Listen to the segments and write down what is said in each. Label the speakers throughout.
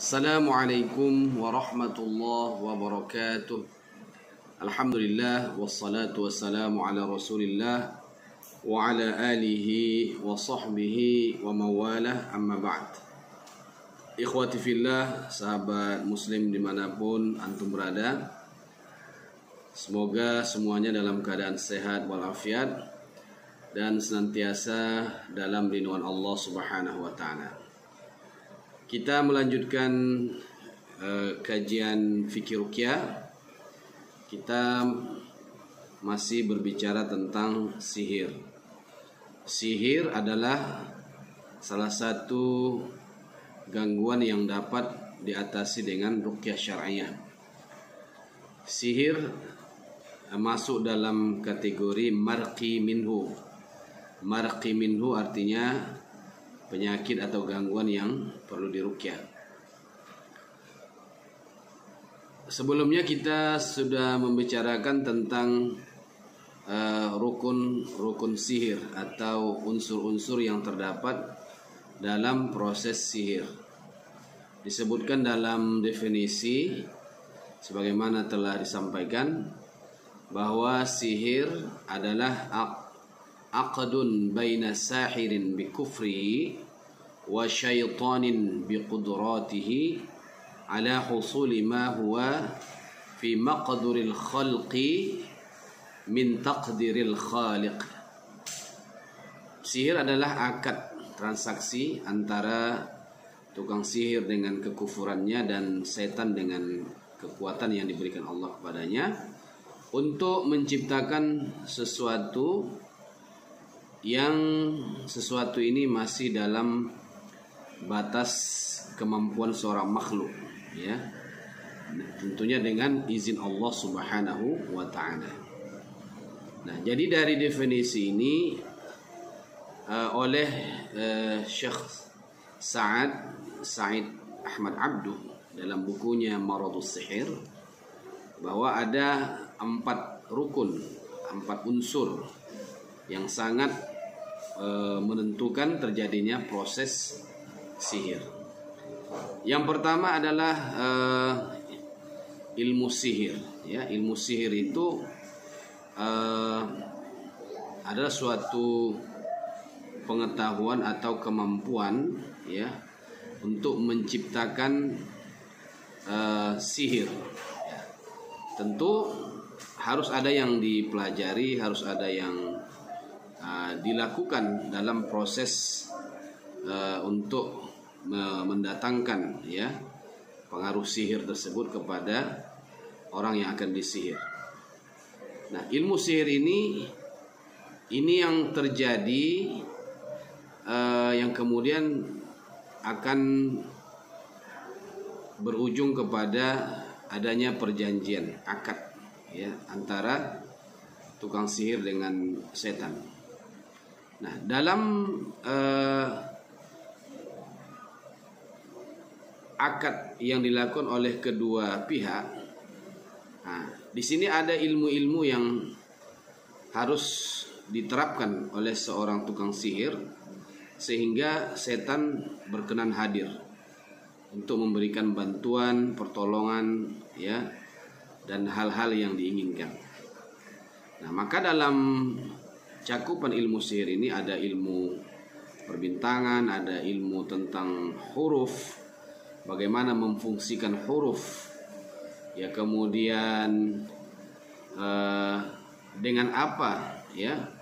Speaker 1: Assalamualaikum warahmatullahi wabarakatuh. Alhamdulillah wassalatu wassalamu ala Rasulillah wa ala alihi wa sahbihi wa mawalah, amma ba'd. Ikhwati fillah, sahabat muslim dimanapun antum berada, semoga semuanya dalam keadaan sehat walafiat dan senantiasa dalam lindungan Allah Subhanahu wa taala. Kita melanjutkan kajian fikih ruqyah. Kita masih berbicara tentang sihir. Sihir adalah salah satu gangguan yang dapat diatasi dengan ruqyah syar'iyah. Sihir masuk dalam kategori marqi minhu. Marqi minhu artinya penyakit atau gangguan yang perlu diruqyah. Sebelumnya kita sudah membicarakan tentang rukun sihir atau unsur-unsur yang terdapat dalam proses sihir. Disebutkan dalam definisi sebagaimana telah disampaikan bahwa sihir adalah aqdun baina sahirin bi kufri wa syaitanin bi qudratihi ala husuli ma huwa fi maqduril khalqi min taqdiril khaliq. Sihir adalah akad transaksi antara tukang sihir dengan kekufurannya dan setan dengan kekuatan yang diberikan Allah kepadanya untuk menciptakan sesuatu ini masih dalam batas kemampuan seorang makhluk, ya, tentunya dengan izin Allah Subhanahu wa taala. Nah, jadi dari definisi ini oleh Syekh Sa'id Ahmad Abduh dalam bukunya Maradus Sihir, bahwa ada 4 rukun, 4 unsur yang sangat menentukan terjadinya proses sihir. Yang pertama adalah ilmu sihir. Ya, ilmu sihir itu adalah suatu pengetahuan atau kemampuan, ya, untuk menciptakan sihir. Ya, tentu harus ada yang dipelajari, harus ada yang dilakukan dalam proses untuk mendatangkan, ya, pengaruh sihir tersebut kepada orang yang akan disihir. Nah, ilmu sihir ini yang terjadi yang kemudian akan berujung kepada adanya perjanjian akad, ya, antara tukang sihir dengan setan. Nah, dalam akad yang dilakukan oleh kedua pihak, nah, di sini ada ilmu-ilmu yang harus diterapkan oleh seorang tukang sihir sehingga setan berkenan hadir untuk memberikan bantuan, pertolongan, ya, dan hal-hal yang diinginkan. Nah, maka dalam cakupan ilmu sihir ini ada ilmu perbintangan, ada ilmu tentang huruf, bagaimana memfungsikan huruf, ya, kemudian dengan apa, ya,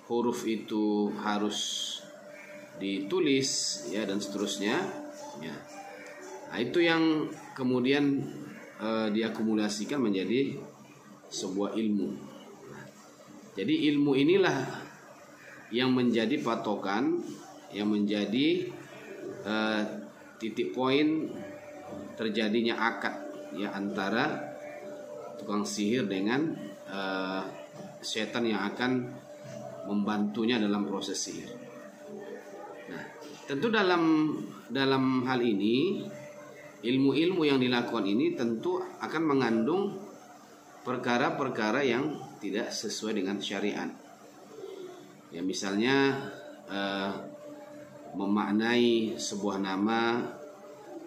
Speaker 1: huruf itu harus ditulis, ya, dan seterusnya, ya. Nah, itu yang kemudian diakumulasikan menjadi sebuah ilmu. Jadi ilmu inilah yang menjadi patokan, yang menjadi titik poin terjadinya akad, ya, antara tukang sihir dengan setan yang akan membantunya dalam proses sihir. Nah, tentu dalam hal ini ilmu-ilmu yang dilakukan ini tentu akan mengandung perkara-perkara yang tidak sesuai dengan syariat. Ya, misalnya memaknai sebuah nama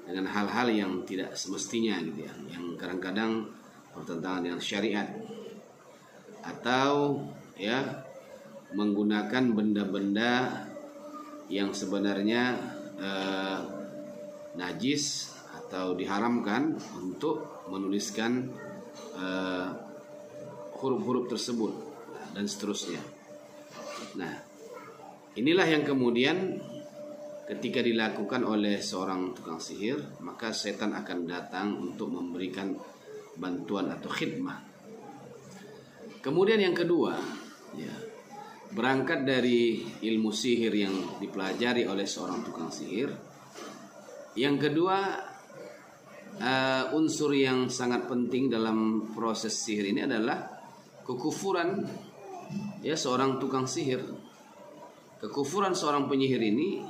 Speaker 1: dengan hal-hal yang tidak semestinya gitu ya, yang kadang-kadang bertentangan dengan syariat, atau ya menggunakan benda-benda yang sebenarnya najis atau diharamkan untuk menuliskan huruf-huruf tersebut dan seterusnya. Nah, inilah yang kemudian ketika dilakukan oleh seorang tukang sihir, maka setan akan datang untuk memberikan bantuan atau khidmah. Kemudian yang kedua, ya, berangkat dari ilmu sihir yang dipelajari oleh seorang tukang sihir. Yang kedua, unsur yang sangat penting dalam proses sihir ini adalah kekufuran ya seorang tukang sihir. Kekufuran seorang penyihir ini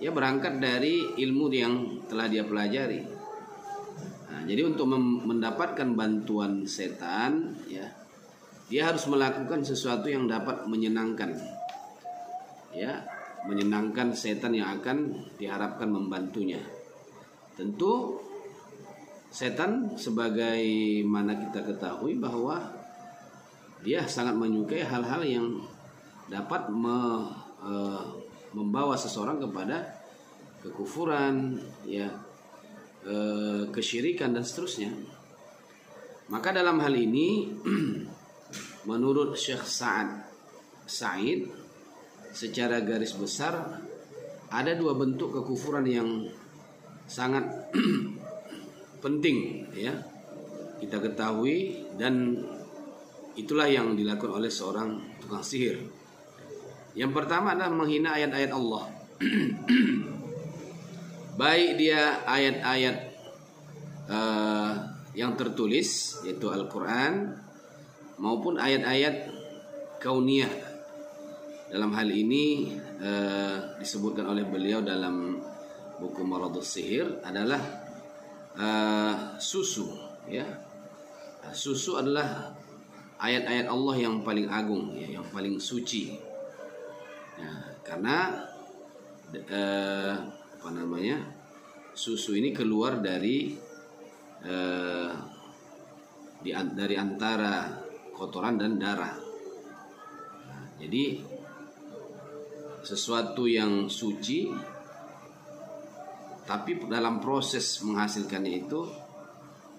Speaker 1: ya berangkat dari ilmu yang telah dia pelajari. Nah, jadi untuk mendapatkan bantuan setan, ya, dia harus melakukan sesuatu yang dapat menyenangkan, ya, menyenangkan setan yang akan diharapkan membantunya. Tentu setan sebagaimana kita ketahui bahwa dia sangat menyukai hal-hal yang dapat membawa seseorang kepada kekufuran, ya, kesyirikan dan seterusnya. Maka dalam hal ini menurut Syekh Sa'id secara garis besar ada dua bentuk kekufuran yang sangat penting ya kita ketahui, dan itulah yang dilakukan oleh seorang tukang sihir. Yang pertama adalah menghina ayat-ayat Allah. Baik dia ayat-ayat yang tertulis yaitu Al-Quran maupun ayat-ayat kauniyah. Dalam hal ini disebutkan oleh beliau dalam buku Maradus Sihir adalah susu ya. Susu adalah ayat-ayat Allah yang paling agung ya, yang paling suci. Ya, karena susu ini keluar dari antara kotoran dan darah. Nah, jadi sesuatu yang suci, tapi dalam proses menghasilkannya itu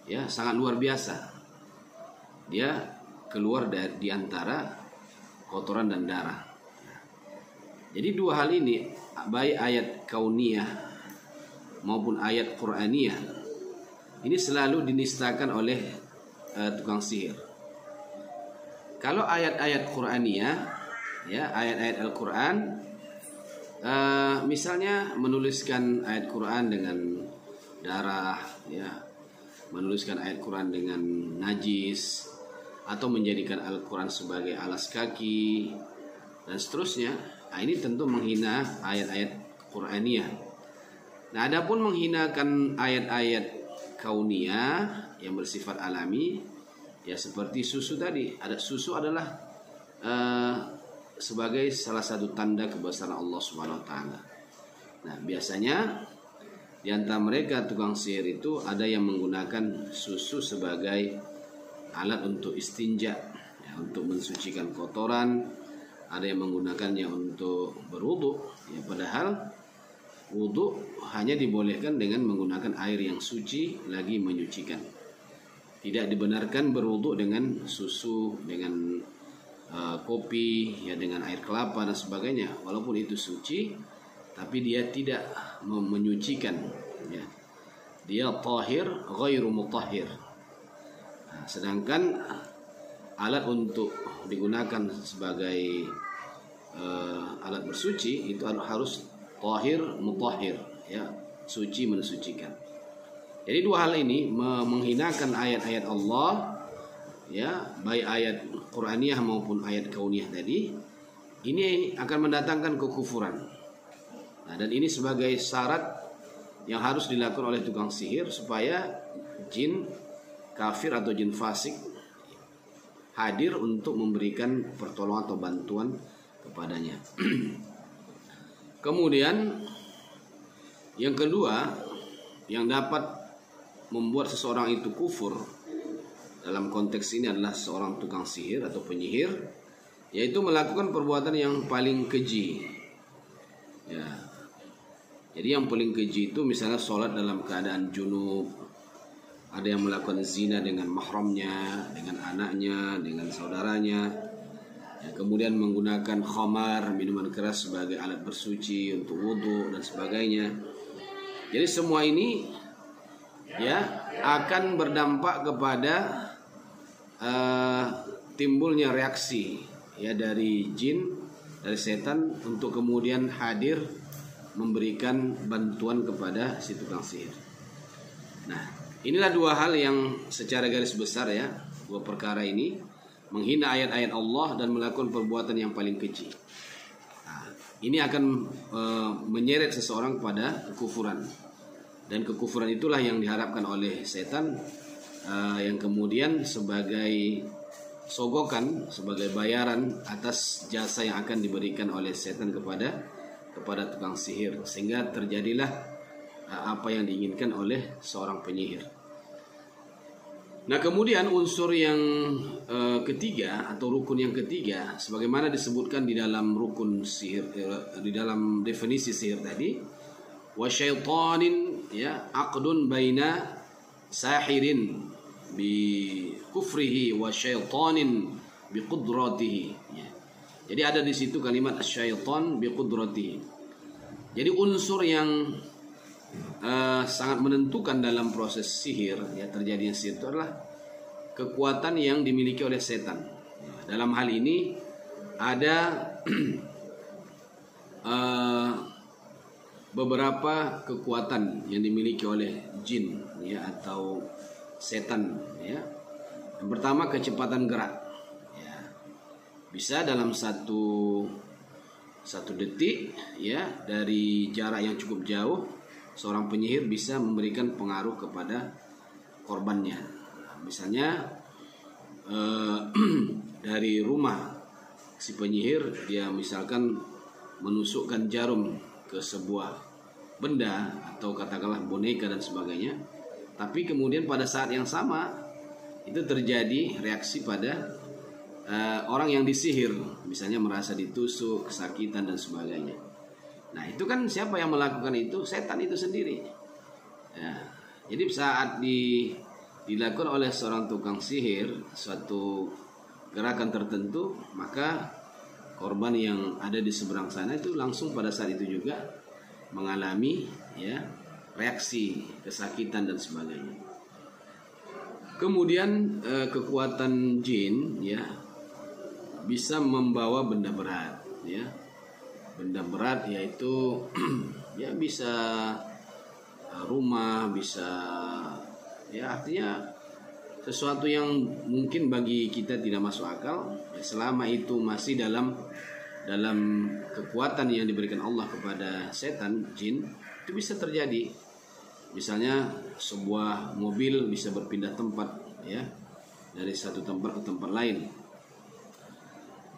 Speaker 1: ya sangat luar biasa. Dia keluar di antara kotoran dan darah. Jadi dua hal ini, baik ayat kauniyah maupun ayat Qur'aniyah, ini selalu dinistakan oleh tukang sihir. Kalau ayat-ayat Qur'aniyah, ya ayat-ayat Al-Quran, misalnya menuliskan ayat Quran dengan darah, ya, menuliskan ayat Quran dengan najis, atau menjadikan Al-Quran sebagai alas kaki dan seterusnya. Nah, ini tentu menghina ayat-ayat Qur'aniyah. Nah, adapun menghinakan ayat-ayat kauniyah yang bersifat alami, ya seperti susu tadi. Susu adalah sebagai salah satu tanda kebesaran Allah Subhanahu wa taala. Nah, biasanya di antara mereka tukang sihir itu ada yang menggunakan susu sebagai alat untuk istinja, ya, untuk mensucikan kotoran. Ada yang menggunakannya untuk berwudu, ya, padahal wudu hanya dibolehkan dengan menggunakan air yang suci lagi menyucikan. Tidak dibenarkan berwudu dengan susu, dengan kopi, ya, dengan air kelapa dan sebagainya. Walaupun itu suci, tapi dia tidak menyucikan, ya. Dia tahir ghairu mutahhir. Nah, sedangkan alat untuk digunakan sebagai alat bersuci itu harus tahir mutahhir, ya, suci mensucikan. Jadi dua hal ini menghinakan ayat-ayat Allah, ya, baik ayat Qur'aniyah maupun ayat kauniyah tadi, ini akan mendatangkan kekufuran. Nah, dan ini sebagai syarat yang harus dilakukan oleh tukang sihir supaya jin kafir atau jin fasik hadir untuk memberikan pertolongan atau bantuan kepadanya. Kemudian yang kedua, yang dapat membuat seseorang itu kufur dalam konteks ini adalah seorang tukang sihir atau penyihir, yaitu melakukan perbuatan yang paling keji. Ya. Jadi yang paling keji itu misalnya sholat dalam keadaan junub, ada yang melakukan zina dengan mahramnya, dengan anaknya, dengan saudaranya, ya, kemudian menggunakan khamar, minuman keras sebagai alat bersuci untuk wudhu dan sebagainya. Jadi semua ini ya akan berdampak kepada timbulnya reaksi ya dari jin, dari setan untuk kemudian hadir memberikan bantuan kepada si tukang sihir. Nah, inilah dua hal yang secara garis besar ya, dua perkara ini, menghina ayat-ayat Allah dan melakukan perbuatan yang paling keji. Nah, ini akan menyeret seseorang pada kekufuran. Dan kekufuran itulah yang diharapkan oleh setan, yang kemudian sebagai sogokan, sebagai bayaran atas jasa yang akan diberikan oleh setan kepada tukang sihir, sehingga terjadilah apa yang diinginkan oleh seorang penyihir. Nah, kemudian unsur yang ketiga atau rukun yang ketiga, sebagaimana disebutkan di dalam rukun sihir, di dalam definisi sihir tadi, wasyaitanin ya aqdun baina sahirin bi kufrihi wa syaitanin bi qudratihi ya. Jadi ada di situ kalimat asyaitan bi qudratihi. Jadi unsur yang sangat menentukan dalam proses sihir ya, terjadinya sihir itu adalah kekuatan yang dimiliki oleh setan ya. Dalam hal ini ada beberapa kekuatan yang dimiliki oleh jin ya atau setan ya. Yang pertama kecepatan gerak ya. Bisa dalam satu detik ya, dari jarak yang cukup jauh seorang penyihir bisa memberikan pengaruh kepada korbannya. Misalnya dari rumah si penyihir, dia misalkan menusukkan jarum ke sebuah benda atau katakanlah boneka dan sebagainya, tapi kemudian pada saat yang sama itu terjadi reaksi pada orang yang disihir, misalnya merasa ditusuk, kesakitan dan sebagainya. Nah, itu kan siapa yang melakukan itu? Setan itu sendiri ya. Jadi saat dilakukan oleh seorang tukang sihir suatu gerakan tertentu, maka korban yang ada di seberang sana itu langsung pada saat itu juga mengalami ya reaksi kesakitan dan sebagainya. Kemudian kekuatan jin ya bisa membawa benda berat ya. Benda berat yaitu ya bisa rumah, bisa ya artinya sesuatu yang mungkin bagi kita tidak masuk akal ya, selama itu masih dalam kekuatan yang diberikan Allah kepada setan, jin, itu bisa terjadi. Misalnya sebuah mobil bisa berpindah tempat ya, dari satu tempat ke tempat lain.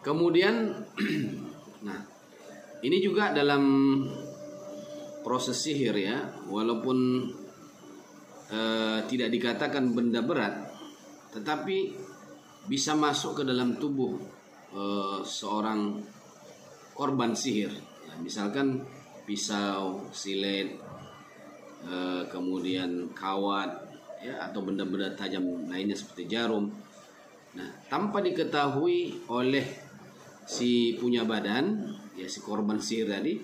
Speaker 1: Kemudian nah, ini juga dalam proses sihir ya, walaupun tidak dikatakan benda berat, tetapi bisa masuk ke dalam tubuh seorang korban sihir ya, misalkan pisau, silet, kemudian kawat ya, atau benda-benda tajam lainnya seperti jarum. Nah, tanpa diketahui oleh si punya badan ya, si korban sihir tadi,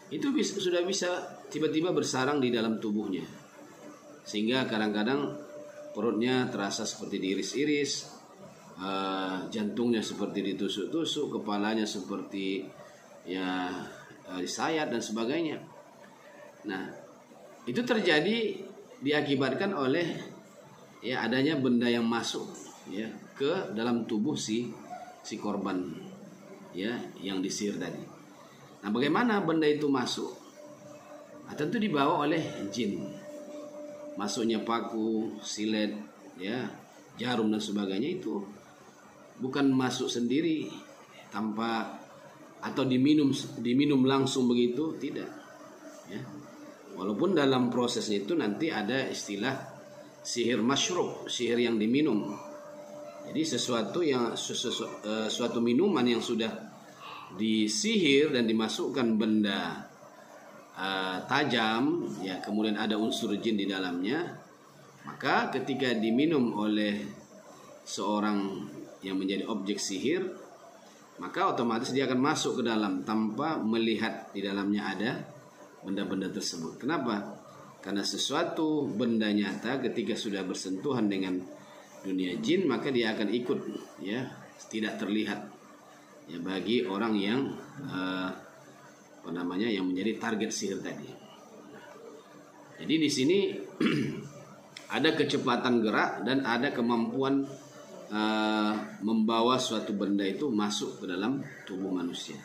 Speaker 1: itu sudah bisa tiba-tiba bersarang di dalam tubuhnya, sehingga kadang-kadang perutnya terasa seperti diiris-iris, jantungnya seperti ditusuk-tusuk, kepalanya seperti ya disayat dan sebagainya. Nah, itu terjadi diakibatkan oleh ya adanya benda yang masuk ya ke dalam tubuh si korban ya yang disihir tadi. Nah, bagaimana benda itu masuk? Nah, tentu dibawa oleh jin. Masuknya paku, silet, ya, jarum dan sebagainya itu bukan masuk sendiri tanpa atau diminum langsung begitu, tidak. Ya. Walaupun dalam prosesnya itu nanti ada istilah sihir masyrub, sihir yang diminum. Jadi suatu minuman yang sudah disihir dan dimasukkan benda tajam, ya, kemudian ada unsur jin di dalamnya, maka ketika diminum oleh seorang yang menjadi objek sihir, maka otomatis dia akan masuk ke dalam tanpa melihat di dalamnya ada benda-benda tersebut. Kenapa? Karena sesuatu benda nyata ketika sudah bersentuhan dengan dunia jin, maka dia akan ikut, ya, tidak terlihat, ya, bagi orang yang yang menjadi target sihir tadi. Jadi di sini ada kecepatan gerak dan ada kemampuan membawa suatu benda itu masuk ke dalam tubuh manusia.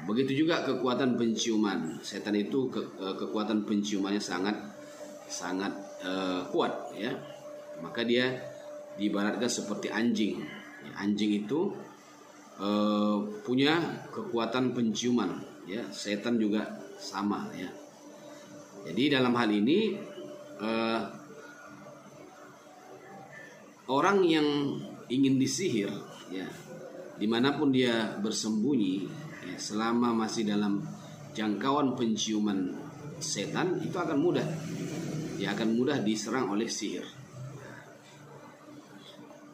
Speaker 1: Begitu juga kekuatan penciuman. Setan itu kekuatan penciumannya sangat kuat, ya. Maka dia diibaratkan seperti anjing. Anjing itu punya kekuatan penciuman, ya. Setan juga sama, ya. Jadi dalam hal ini orang yang ingin disihir, ya, dimanapun dia bersembunyi, ya, selama masih dalam jangkauan penciuman setan, itu akan mudah. Dia akan mudah diserang oleh sihir.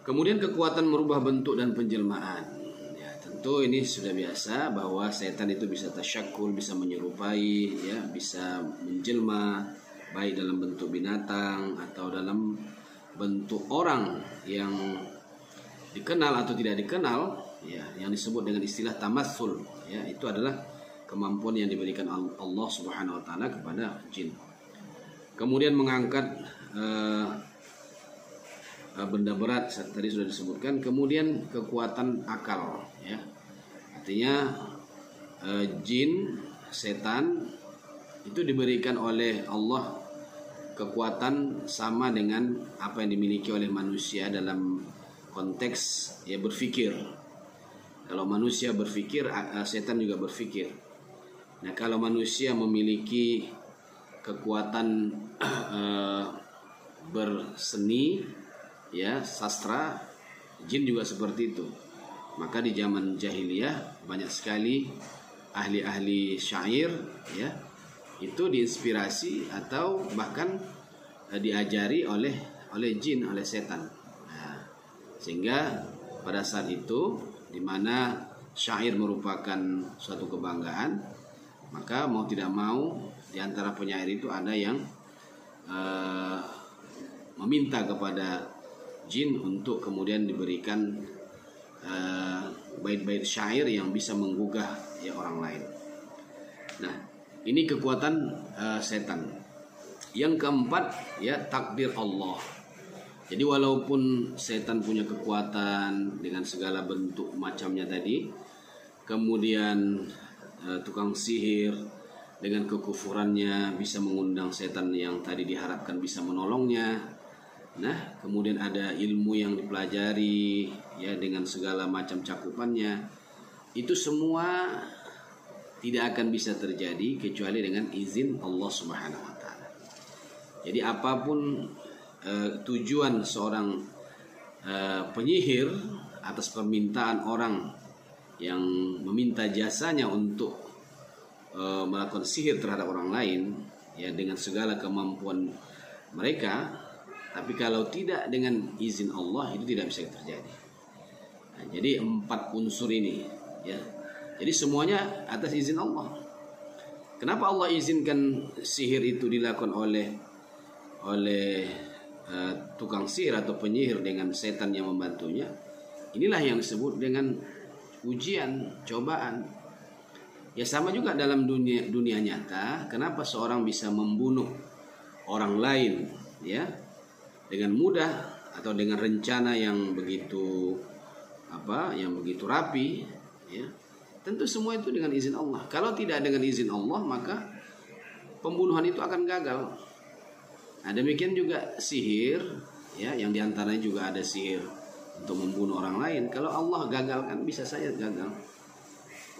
Speaker 1: Kemudian kekuatan merubah bentuk dan penjelmaan. Ya, tentu ini sudah biasa bahwa setan itu bisa tasyakul, bisa menyerupai, ya, bisa menjelma, baik dalam bentuk binatang atau dalam bentuk orang yang dikenal atau tidak dikenal, ya, yang disebut dengan istilah tamatsul, ya, itu adalah kemampuan yang diberikan Allah Subhanahu wa taala kepada jin. Kemudian mengangkat benda berat tadi sudah disebutkan. Kemudian kekuatan akal, ya. Artinya jin, setan itu diberikan oleh Allah kekuatan sama dengan apa yang dimiliki oleh manusia dalam konteks, ya, berpikir. Kalau manusia berpikir, setan juga berpikir. Nah, kalau manusia memiliki kekuatan berseni, ya, sastra, jin juga seperti itu. Maka di zaman jahiliyah banyak sekali ahli-ahli syair, ya, itu diinspirasi atau bahkan diajari oleh jin, oleh setan. Nah, sehingga pada saat itu di mana syair merupakan suatu kebanggaan, maka mau tidak mau di antara penyair itu ada yang meminta kepada jin untuk kemudian diberikan bait-bait syair yang bisa menggugah, ya, orang lain. Nah, ini kekuatan setan. Yang keempat, ya, takdir Allah. Jadi walaupun setan punya kekuatan dengan segala bentuk macamnya tadi, kemudian tukang sihir dengan kekufurannya bisa mengundang setan yang tadi diharapkan bisa menolongnya. Nah, kemudian ada ilmu yang dipelajari, ya, dengan segala macam cakupannya. Itu semua tidak akan bisa terjadi kecuali dengan izin Allah Subhanahu wa taala. Jadi apapun tujuan seorang penyihir atas permintaan orang yang meminta jasanya untuk melakukan sihir terhadap orang lain, ya, dengan segala kemampuan mereka, tapi kalau tidak dengan izin Allah itu tidak bisa terjadi. Nah, jadi 4 unsur ini, ya. Jadi semuanya atas izin Allah. Kenapa Allah izinkan sihir itu dilakukan oleh tukang sihir atau penyihir dengan setan yang membantunya? Inilah yang disebut dengan ujian, cobaan. Ya, sama juga dalam dunia nyata. Kenapa seorang bisa membunuh orang lain, ya, dengan mudah atau dengan rencana yang begitu rapi, ya? Tentu semua itu dengan izin Allah. Kalau tidak dengan izin Allah, maka pembunuhan itu akan gagal. Nah, demikian juga sihir, ya, yang diantaranya juga ada sihir untuk membunuh orang lain. Kalau Allah gagalkan, bisa saja gagal.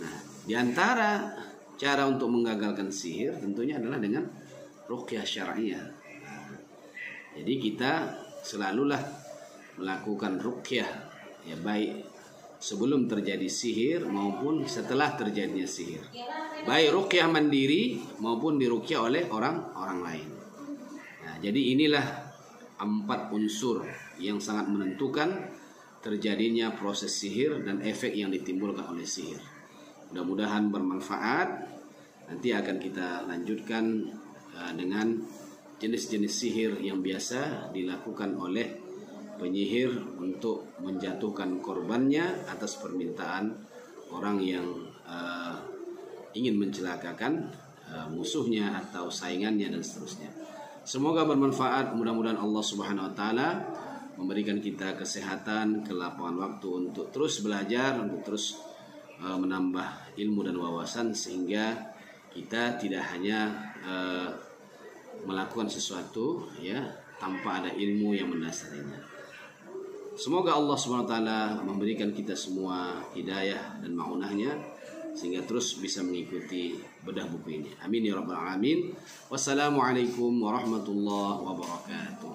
Speaker 1: Nah, diantara cara untuk menggagalkan sihir tentunya adalah dengan ruqyah syar'iyah. Jadi kita selalulah melakukan ruqyah, ya, baik sebelum terjadi sihir maupun setelah terjadinya sihir. Baik ruqyah mandiri maupun diruqyah oleh orang lain. Nah, jadi inilah 4 unsur yang sangat menentukan terjadinya proses sihir dan efek yang ditimbulkan oleh sihir. Mudah-mudahan bermanfaat. Nanti akan kita lanjutkan dengan jenis-jenis sihir yang biasa dilakukan oleh penyihir untuk menjatuhkan korbannya atas permintaan orang yang ingin mencelakakan musuhnya atau saingannya dan seterusnya. Semoga bermanfaat. Mudah-mudahan Allah Subhanahu wa taala memberikan kita kesehatan, kelapangan waktu untuk terus belajar, untuk terus menambah ilmu dan wawasan, sehingga kita tidak hanya melakukan sesuatu ya tanpa ada ilmu yang mendasarinya. Semoga Allah SWT memberikan kita semua hidayah dan ma'unahnya sehingga terus bisa mengikuti bedah buku ini. Amin ya rabbal alamin. Wassalamualaikum warahmatullahi wabarakatuh.